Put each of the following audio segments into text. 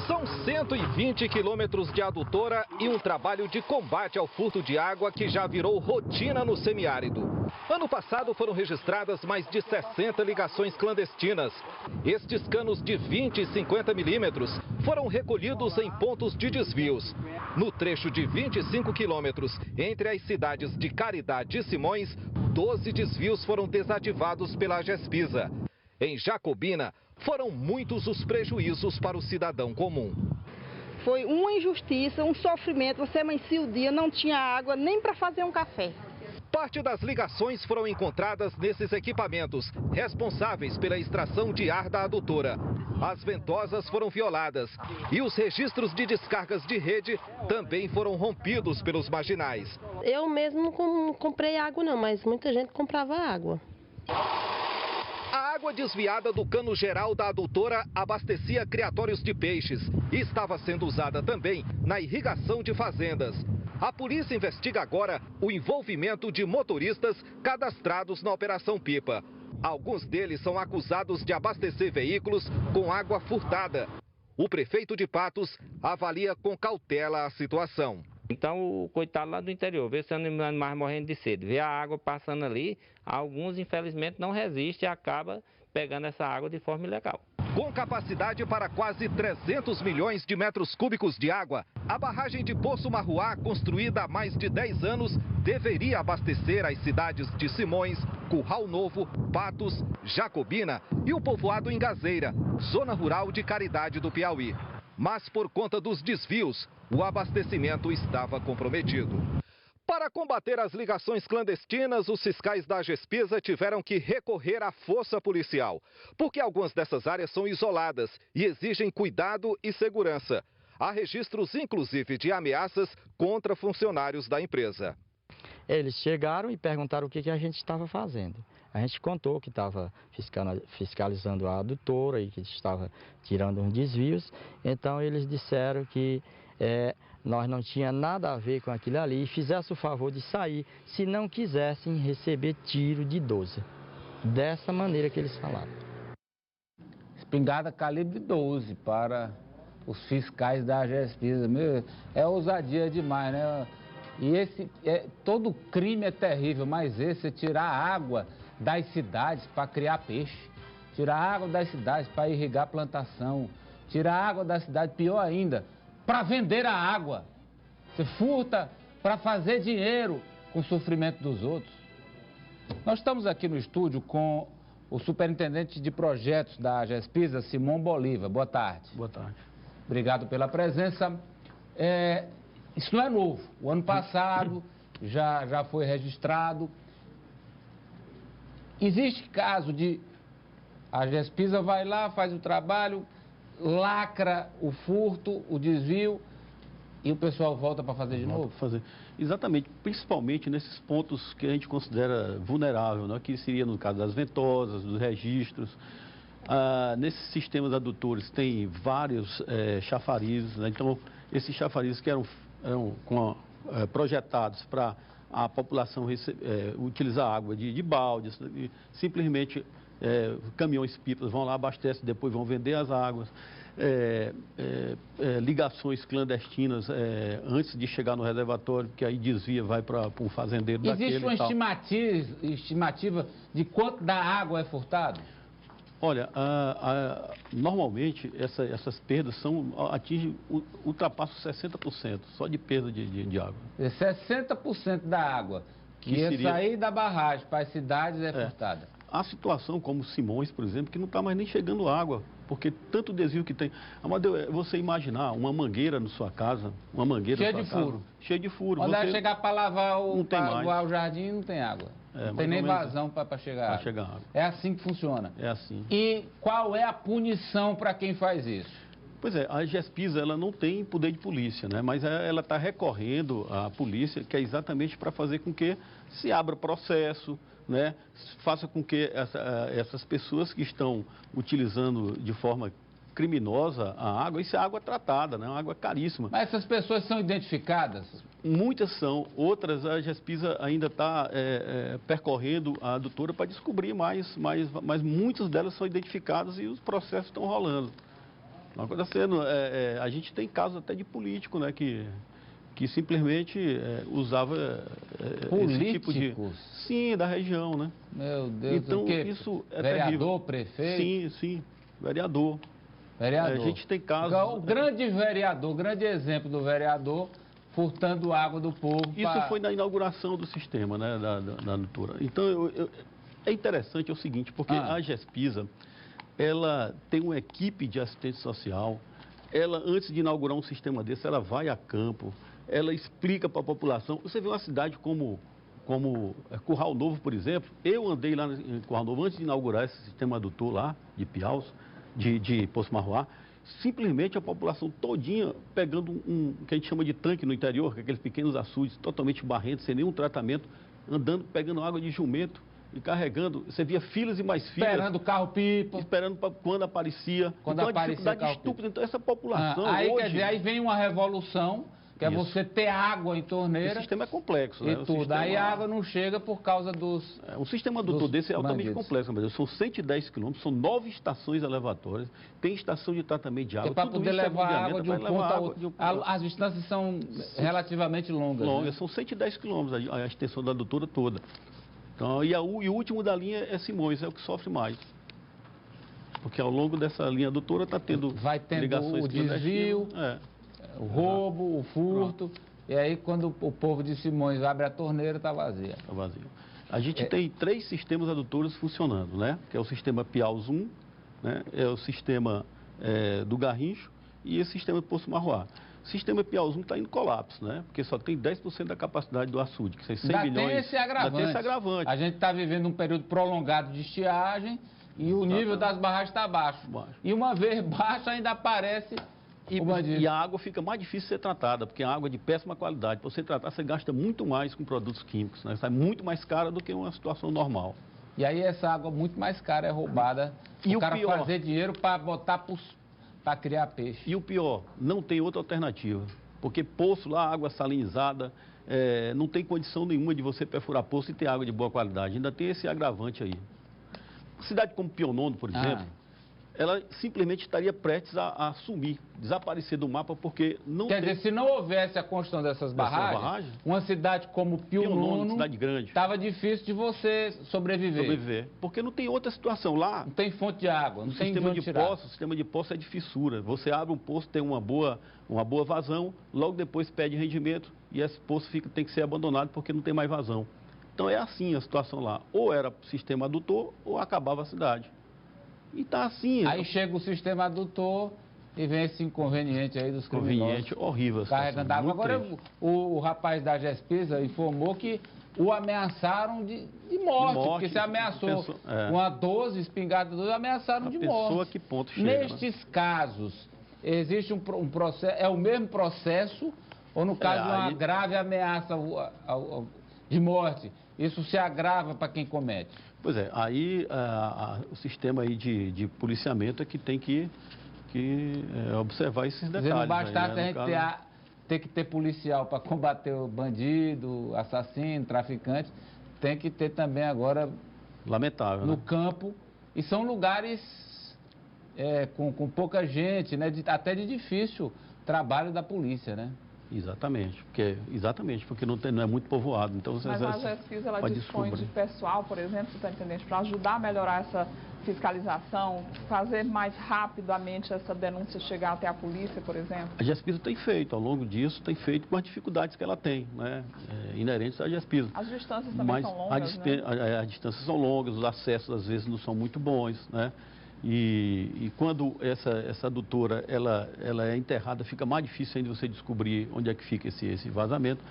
São 120 quilômetros de adutora e um trabalho de combate ao furto de água que já virou rotina no semiárido. Ano passado foram registradas mais de 60 ligações clandestinas. Estes canos de 20 e 50 milímetros foram recolhidos em pontos de desvios. No trecho de 25 quilômetros entre as cidades de Caridade e Simões, 12 desvios foram desativados pela Agespisa. Em Jacobina, foram muitos os prejuízos para o cidadão comum. Foi uma injustiça, um sofrimento. Você amanhecia o dia, não tinha água nem para fazer um café. Parte das ligações foram encontradas nesses equipamentos, responsáveis pela extração de ar da adutora. As ventosas foram violadas e os registros de descargas de rede também foram rompidos pelos marginais. Eu mesmo não comprei água não, mas muita gente comprava água. A água desviada do cano geral da adutora abastecia criatórios de peixes e estava sendo usada também na irrigação de fazendas. A polícia investiga agora o envolvimento de motoristas cadastrados na Operação Pipa. Alguns deles são acusados de abastecer veículos com água furtada. O prefeito de Patos avalia com cautela a situação. Então o coitado lá do interior, vê se animais morrendo de sede, vê a água passando ali, alguns infelizmente não resistem e acabam pegando essa água de forma ilegal. Com capacidade para quase 300 milhões de metros cúbicos de água, a barragem de Poço Marruá, construída há mais de 10 anos, deveria abastecer as cidades de Simões, Curral Novo, Patos, Jacobina e o povoado Engazeira, zona rural de Caridade do Piauí. Mas por conta dos desvios, o abastecimento estava comprometido. Para combater as ligações clandestinas, os fiscais da Agespisa tiveram que recorrer à força policial, porque algumas dessas áreas são isoladas e exigem cuidado e segurança. Há registros, inclusive, de ameaças contra funcionários da empresa. Eles chegaram e perguntaram o que a gente estava fazendo. A gente contou que estava fiscalizando a adutora e que estava tirando uns desvios. Então eles disseram que nós não tinha nada a ver com aquilo ali e fizessem o favor de sair se não quisessem receber tiro de 12. Dessa maneira que eles falaram. Espingarda calibre 12 para os fiscais da Agespisa. É ousadia demais, né? E todo crime é terrível, mas esse é tirar água das cidades para criar peixe, tirar água das cidades para irrigar plantação, tirar água da cidade, pior ainda, para vender a água. Você furta para fazer dinheiro com o sofrimento dos outros. Nós estamos aqui no estúdio com o superintendente de projetos da Agespisa, Simão Bolívar. Boa tarde. Boa tarde. Obrigado pela presença. Isso não é novo. O ano passado já foi registrado. Existe caso de a Agespisa vai lá, faz o trabalho, lacra o furto, o desvio e o pessoal volta para fazer de novo? Exatamente, principalmente nesses pontos que a gente considera vulnerável, né? Que seria no caso das ventosas, dos registros. Nesses sistemas adutores tem vários chafarizes, né? Então esses chafarizes que eram projetados para a população utilizar água de baldes, simplesmente caminhões-pipas vão lá, abastecem, depois vão vender as águas, ligações clandestinas antes de chegar no reservatório, que aí desvia, vai para um fazendeiro daquele. Existe uma estimativa de quanto da água é furtado? Olha, normalmente essas perdas ultrapassam 60% só de perda de água. 60% da água que ia sair da barragem para as cidades é furtada. Há situação como Simões, por exemplo, que não está mais nem chegando água, porque tanto desvio que tem. Amadeu, você imaginar uma mangueira na sua casa, uma mangueira cheia de furo. Cheia de furo. Quando vai chegar para lavar o jardim, não tem água. Não tem nem vazão para chegar água. É assim que funciona. É assim. E qual é a punição para quem faz isso? Pois é, a Agespisa, ela não tem poder de polícia, né? Mas ela está recorrendo à polícia, que é exatamente para fazer com que se abra processo, né? Faça com que essas pessoas que estão utilizando de forma criminosa a água, isso é água tratada, né? Uma água caríssima. Mas essas pessoas são identificadas? Muitas são, outras a Agespisa ainda está percorrendo a adutora para descobrir mas muitas delas são identificadas e os processos estão rolando. Não acontecendo. A gente tem casos até de político, né, que simplesmente usava esse tipo de... Sim, da região, né? Meu Deus, então, o quê? Isso é Vereador, terrível. prefeito? Sim, vereador. Vereador. A gente tem casos... O grande vereador, o grande exemplo do vereador furtando água do povo. Isso foi na inauguração do sistema, né, da Nutura. Então, é interessante o seguinte, porque a GESPISA, ela tem uma equipe de assistente social. Ela, antes de inaugurar um sistema desse, ela vai a campo, ela explica para a população. Você vê uma cidade como Curral Novo, por exemplo. Eu andei lá em Curral Novo antes de inaugurar esse sistema adutor lá, de Piaus, de Poço Marruá. Simplesmente a população todinha pegando um que a gente chama de tanque no interior, que é aqueles pequenos açudes totalmente barrentos, sem nenhum tratamento, andando, pegando água de jumento e carregando. Você via filas e mais filas. Esperando o carro-pipa. Esperando quando aparecia. Quando então, aparecia a dificuldade estúpida. Então, essa população aí, hoje... quer dizer, aí vem uma revolução, que é você ter água em torneira. O sistema é complexo, e né? tudo. Aí a água não chega por causa dos... Um sistema adutor desse é altamente complexo, mas são 110 quilômetros, são 9 estações elevatórias, tem estação de tratamento de água. É para poder levar água de um ponto ao outro. As distâncias são relativamente longas. Longas, né? São 110 quilômetros a extensão da adutora toda. Então, e o último da linha é Simões, é o que sofre mais. Porque ao longo dessa linha adutora está tendo ligações o desvio, o roubo, o furto. E aí, quando o povo de Simões abre a torneira, está vazia. Está vazio. A gente tem 3 sistemas adutores funcionando, né? Que é o sistema Piaus 1, né? É o sistema do Garrincho e esse sistema Poço Marruá. O sistema Piaus 1 está em colapso, né? Porque só tem 10% da capacidade do açude, que são 100 milhões. Tem esse agravante. A gente está vivendo um período prolongado de estiagem e o nível das barragens está baixo. E uma vez baixo ainda aparece... E a água fica mais difícil de ser tratada, porque é água de péssima qualidade. Para você tratar, você gasta muito mais com produtos químicos, né? Sai muito mais cara do que uma situação normal. E aí essa água muito mais cara é roubada. E o cara fazer dinheiro para botar para criar peixe. E o pior, não tem outra alternativa. Porque poço lá, água salinizada, não tem condição nenhuma de você perfurar poço e ter água de boa qualidade. Ainda tem esse agravante aí. Uma cidade como Pionono, por exemplo, ela simplesmente estaria prestes a sumir, desaparecer do mapa, porque não Quer dizer, se não houvesse a construção dessas barragens, uma cidade como Pionono, cidade grande, estava difícil de você sobreviver. Porque não tem outra situação lá. Não tem fonte de água, não tem o sistema de poço é de fissura. Você abre um poço, tem uma boa vazão, logo depois pede rendimento e esse poço tem que ser abandonado porque não tem mais vazão. Então é assim a situação lá. Ou era sistema adutor ou acabava a cidade. E está assim. Aí chega o sistema adutor e vem esse inconveniente aí dos criminosos. Inconveniente horrível. Carregando água. Agora o rapaz da GESPISA informou que o ameaçaram de morte, porque se ameaçou uma 12, espingarda 12, ameaçaram de morte. A que ponto chega, Nestes casos, existe um processo, é o mesmo processo, ou no caso de uma grave ameaça de morte, isso se agrava para quem comete? Pois é, aí o sistema aí de policiamento é que tem que observar esses detalhes. Não bastasse aí, né? a gente ter que ter policial para combater o bandido, assassino, traficante, tem que ter também agora... Lamentável, no campo, e são lugares com pouca gente, né? Até de difícil trabalho da polícia, né? Exatamente, porque não é muito povoado. Então, mas a GESPISA, ela dispõe de pessoal, por exemplo, superintendente, para ajudar a melhorar essa fiscalização, fazer mais rapidamente essa denúncia chegar até a polícia, por exemplo? A GESPISA tem feito, ao longo disso, com as dificuldades que ela tem, né, inerentes à GESPISA. As distâncias também são longas, né? As distâncias são longas, os acessos às vezes não são muito bons, né? E quando essa adutora ela é enterrada, fica mais difícil ainda você descobrir onde é que fica esse vazamento.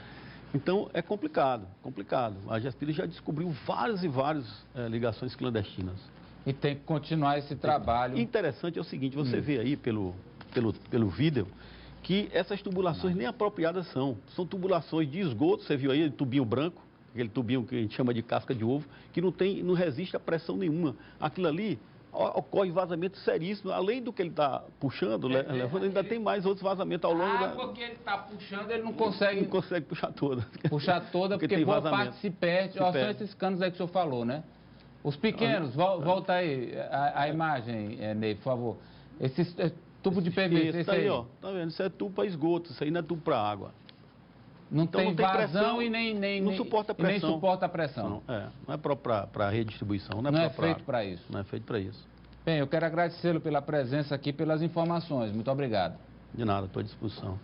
Então, é complicado. A GESPISA já descobriu várias e várias ligações clandestinas. E tem que continuar esse trabalho. Interessante é o seguinte, você vê aí pelo vídeo que essas tubulações nem apropriadas são. São tubulações de esgoto, você viu aí, tubinho branco, aquele tubinho que a gente chama de casca de ovo, que não resiste a pressão nenhuma. Aquilo ali... ocorre vazamento seríssimo, além do que ele está puxando, levando, ainda tem mais outros vazamentos ao longo da... A água que ele está puxando, ele não consegue puxar toda. Puxar toda, porque boa parte se perde. São esses canos aí que o senhor falou, né? Os pequenos, volta aí a imagem, Ney, por favor. Tubo de PVC, isso aí, ó. Tá vendo? Isso é tubo para esgoto, isso aí não é tubo para água. Não Então, tem não tem vazão pressão, e nem não suporta pressão. nem suporta a pressão. Não é para redistribuição, Não é feito para isso. Não é feito para isso. Bem, eu quero agradecê-lo pela presença aqui, pelas informações. Muito obrigado. De nada, estou à disposição.